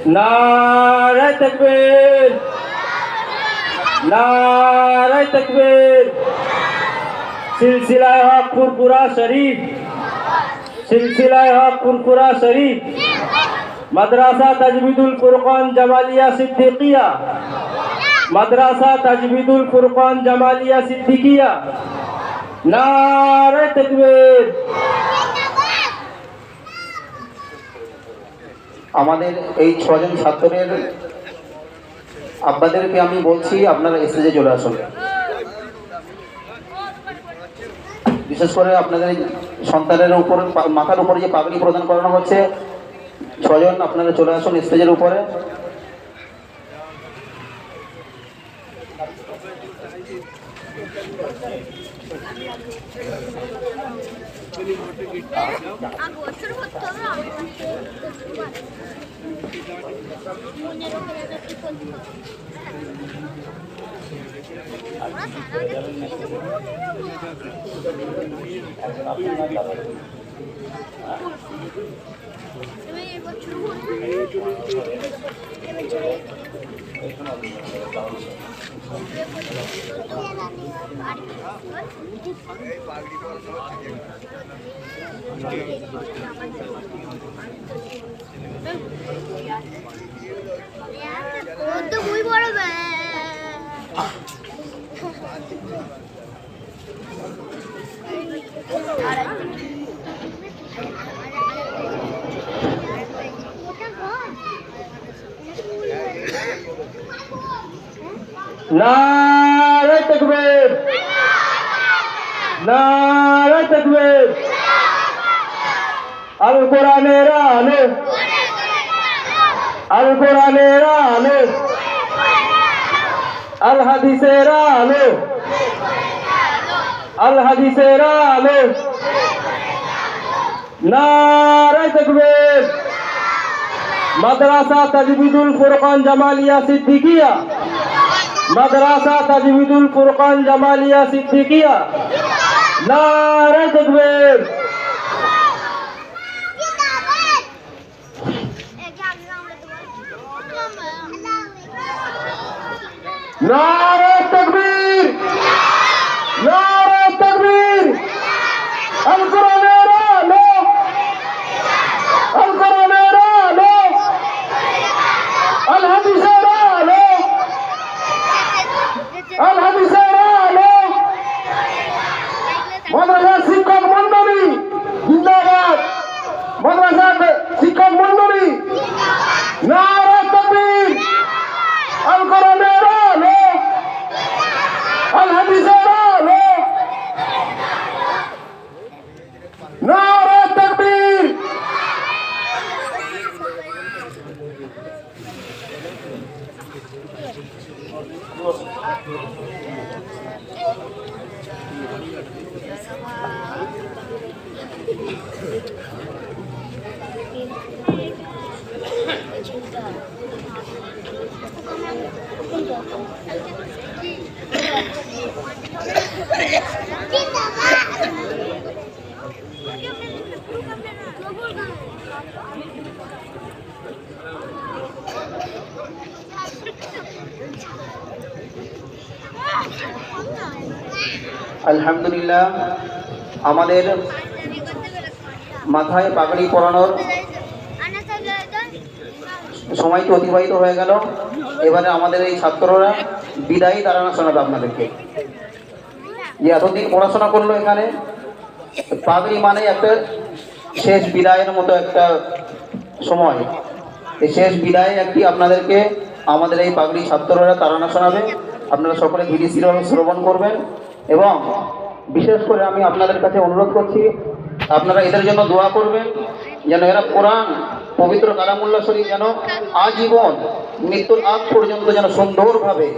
नारे तकबीर, नारे तकबीर। सिलसिला हक फुरफुरा शरीफ, सिलसिला हक फुरफुरा शरीफ, मदरसा तजवीदुल फुरकान जमालिया सिद्दीकिया, मदरसा तजवीदुल फुरकान जमालिया सिद्दीकिया। नारे तकबीर। আমাদের এই ছজন ছাত্রের আব্বাদেরকে আমি বলছি আপনারা স্টেজে চলে আসুন। বিশেষ করে আপনাদের সন্তানের উপর মাথার উপরে যে পাগড়ি প্রদান করানো হচ্ছে, ছজন আপনারা চলে আসুন স্টেজের উপরে। muy bueno. नारे तकबीर, नारे तकबीर। अल कुरानेर आलो, अल कुरानेर आलो, अल हदीसेर आलो, अल हदीसेर आलो। नारे तकबीर। मदरसा तजवीदुल फुरकान जमालिया सिद्दीकिया, मदरसा तजवीदुल फुरकान जमालिया सिद्दीकिया। नारे तकबीर। नारे तकबीर, नारे तकबीर। अल कुरानेर आलो, अल कुरानेर आलो, अल हदीसेर आलो, अल हदीसेर आलो। मदरसा शिक्षक मंडली जिंदाबाद, मदरसा शिक्षक मंडली। नारे तकबीर। अल कुरानेर आलो, अल हदीसेर आलो। नारे तकबीर। আলহামদুলিল্লাহ, আমাদের মাথায় পাগড়ি পরানোর সময়টি অতিবাহিত হয়ে গেল। এবারে আমাদের এই ছাত্ররা বিদায়ী তারানা শোনাবে আপনাদেরকে। যে এতদিন পড়াশোনা করলো এখানে, পাগড়ি মানে একটা শেষ বিদায়ের মতো একটা সময়। এই শেষ বিদায়ে একটি আপনাদেরকে আমাদের এই পাগড়ি ছাত্ররা তারানা শোনাবে। আপনারা সকলে ধীরে ধীরে শ্রবণ করবেন এবং বিশেষ করে আমি আপনাদের কাছে অনুরোধ করছি আপনারা এদের জন্য দোয়া করবেন, যেন এরা কোরআন পবিত্র কালামুল্লাহ শরীফ যেন আজীবন মৃত্যুর আগ পর্যন্ত যেন সুন্দরভাবে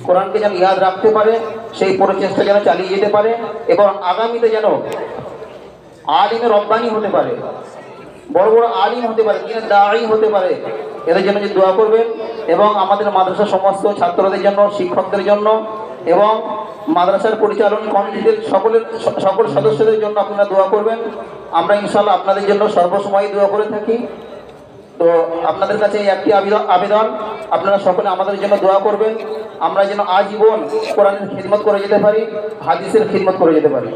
কোরআনকে যেন ইয়াদ রাখতে পারে, সেই প্রচেষ্টা যেন চালিয়ে যেতে পারে এবং আগামীতে যেন আলিমে রব্বানি হতে পারে, বড় বড় আলিম হতে পারে, দিনের দাঈ হতে পারে। এদের জন্য যে দোয়া করবেন এবং আমাদের মাদ্রাসার সমস্ত ছাত্রদের জন্য, শিক্ষকদের জন্য এবং মাদ্রাসার পরিচালন কমিটিদের সকল সদস্যদের জন্য আপনারা দোয়া করবেন। আমরা ইনশাআল্লাহ আপনাদের জন্য সর্বসময় দোয়া করে থাকি। তো আপনাদের কাছে এই একটি আবেদন, আপনারা সকলে আমাদের জন্য দোয়া করবেন, আমরা যেন আজীবন কোরআনের খিদমত করে যেতে পারি, হাদিসের খিদমত করে যেতে পারি।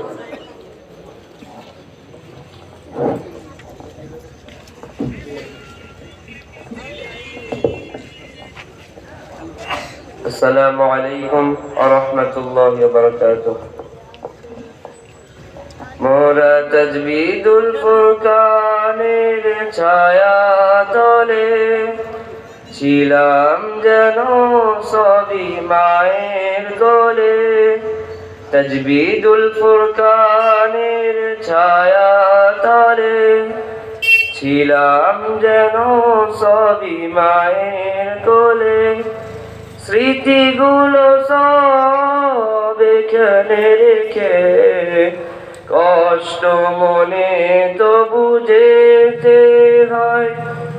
السلام عليكم ورحمة الله وبركاته মোরা তাজবিদুল ফুরকানের ছায়া তলে ছিলাম যেন সবই মায়ের কোলে। তাজবিদুল ফুরকানের ছায়া তলে ছিলাম যেন সবই মায়ের কোলে। স্মৃতিগুলো সব এখানে রেখে কষ্ট মনে তবু যেতে হয়।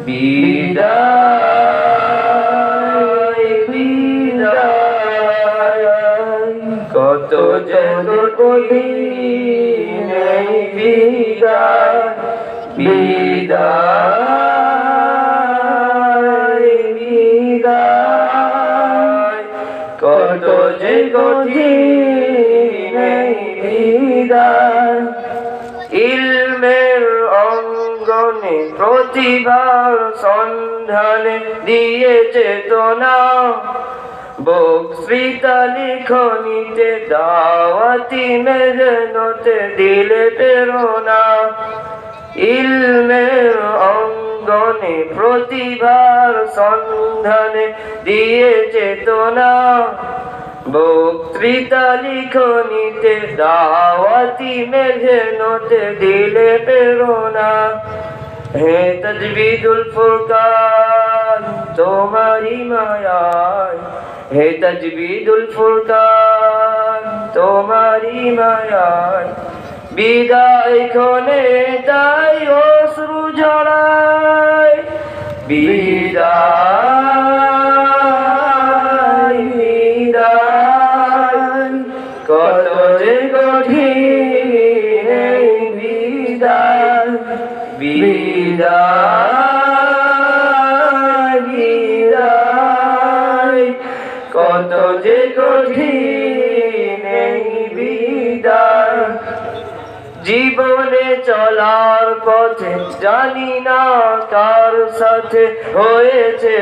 বিদায় বিদায় কত যেন কঠিন এই বিদায়। বিদায় বিদায় কত যে কঠিন এই বিদায়। ইলমের অঙ্গনে প্রতিভার সন্ধানে দিয়ে চেতনা, বক্তৃতা লিখনিতে দাওয়াতি মেহনতে দিলে প্রেরণা। ইলমের অঙ্গনে প্রতিভার সন্ধানে দিয়ে চেতনা, বক্তৃতা লিখনিতে দাওয়াতি মেহনতে দিলে প্রেরণা। হে তাজবিদুল ফুরকান তোমারি মায়ায়, হে তাজবিদুল ফুরকান তোমারি মায়ায়। বিদায় ক্ষণে তাই অশ্রু ঝরায়। বিদায় বিদায় কত যে কঠিন এই বিদায়। বিদায় বিদায় কত যে কঠিন এই বিদায়। জীবনে চলার পথে জানি না কার সাথে হয়েছে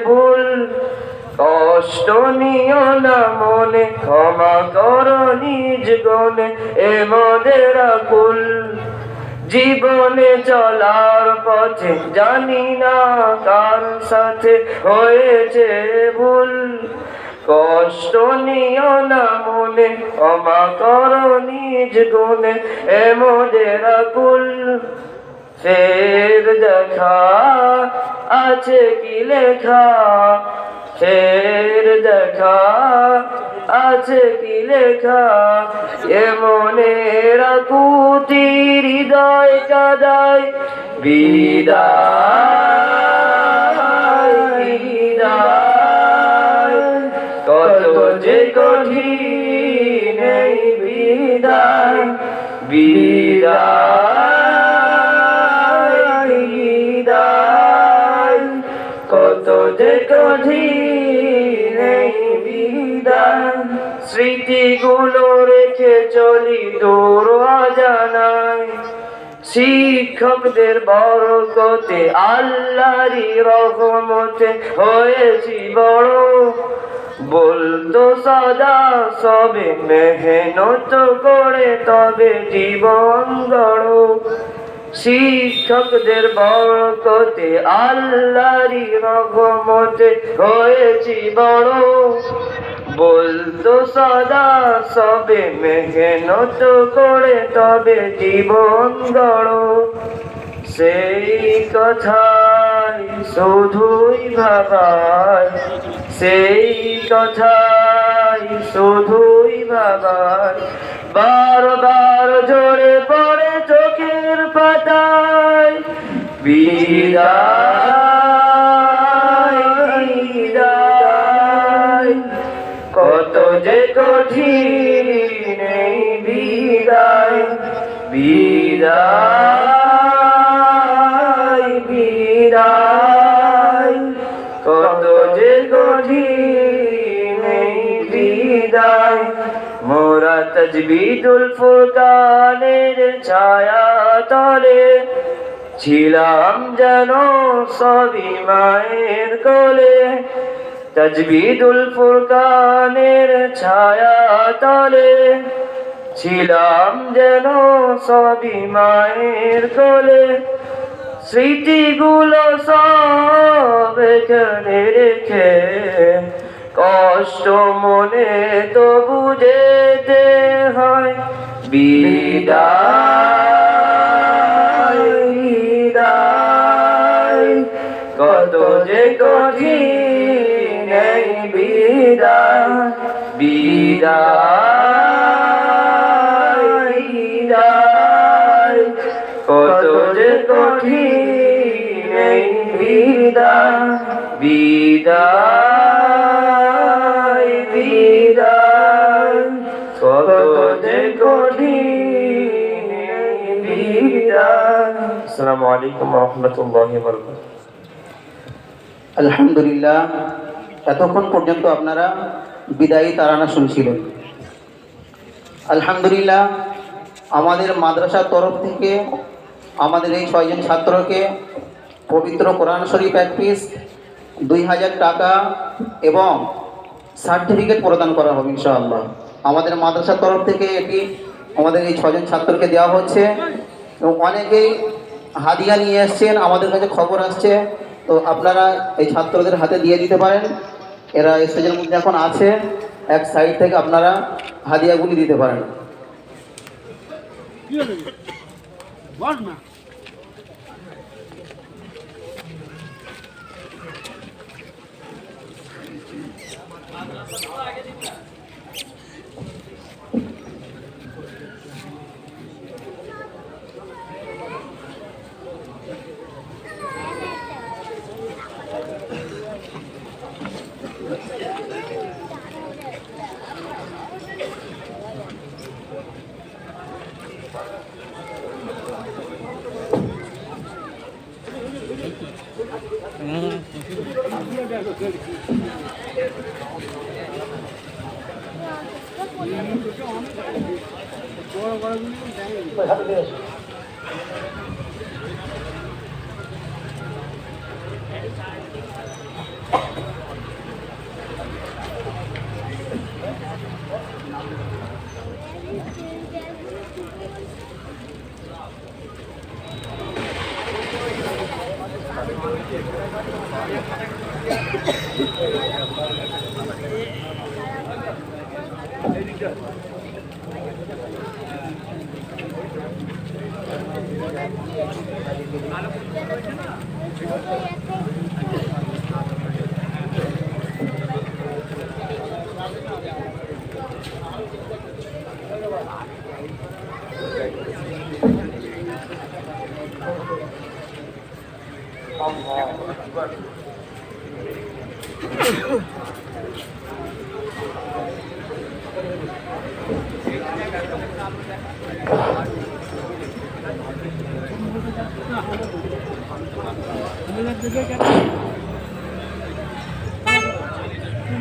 ভুল, কষ্ট নিও না মনে ক্ষমা করো নিজ গুণে এ মোদের আকুল। জীবনে চলার পথে জানি না কার সাথে হয়েছে ভুল, কষ্ট নিও না মনে ক্ষমা করো নিজ গুণে এ মোদের আকুল। ফের দেখা আছে কি লেখা, ফের দেখা আছে কি লেখা। এ মনের আকুতি হৃদয় কাদায়। বিদায় বিদায় কত যে কঠিন এই বিদায়। বিদায় বিদায় কত যে কঠিন এই বিদায়। স্মৃতিগুলো রেখে চলি দূর অজানায়, শিক্ষকদের বরকতে আল্লাহরই রহমতে হয়েছি বড়। বলতো সদা সবে মেহনত করে তবে জীবন গড়। শিক্ষকদের বরকতে আল্লাহরই রহমতে হয়েছি বড়। বলতো সদা সবে মেহনত করে তবে জীবন গড়। সেই কথাই শুধুই ভাবায়, সেই কথাই শুধুই ভাবায়। বারবার ঝরে পড়ে চোখের পাতায়। বিদায় বিদায় কত যে কঠিন এই বিদায়। বিদায় বিদায় তাজবিদুল ফুরকানের ছায়া তলে ছিলাম যেন সবই মায়ের কোলে তাজবিদুল ফুরকানের ছায়া তলে ছিলাম যেন সবই মায়ের কোলে স্মৃতিগুলো সব এখানে রেখে কষ্ট মনে তবু যেতে হয় বিদায় বিদায় কত যে কঠিন এই বিদায় বিদায় বিদায় কত যে কঠিন এই বিদায় বিদায় বিদায় কত যে কঠিন এই বিদায়। আসসালামু আলাইকুম ওয়া রাহমাতুল্লাহি ওয়া বারাকাতুহু। আলহামদুলিল্লাহ, এতক্ষণ পর্যন্ত আপনারা বিদায়ী তারানা শুনছিলেন। আলহামদুলিল্লাহ, আমাদের মাদ্রাসার তরফ থেকে আমাদের এই 6 জন ছাত্রকে পবিত্র কোরআন শরীফ 1 পিস, 2000 টাকা এবং সার্টিফিকেট প্রদান করা হবে ইনশাআল্লাহ। আমাদের মাদ্রাসার তরফ থেকে এটি আমাদের এই 6 জন ছাত্রকে দেওয়া হচ্ছে এবং অনেকেই হাদিয়া নিয়ে এসছেন, আমাদের কাছে খবর আসছে। তো আপনারা এই ছাত্রদের হাতে দিয়ে দিতে পারেন, এরা স্টেজের মধ্যে এখন আছে, এক সাইড থেকে আপনারা হাদিয়াগুলি দিতে পারেন। Gracias.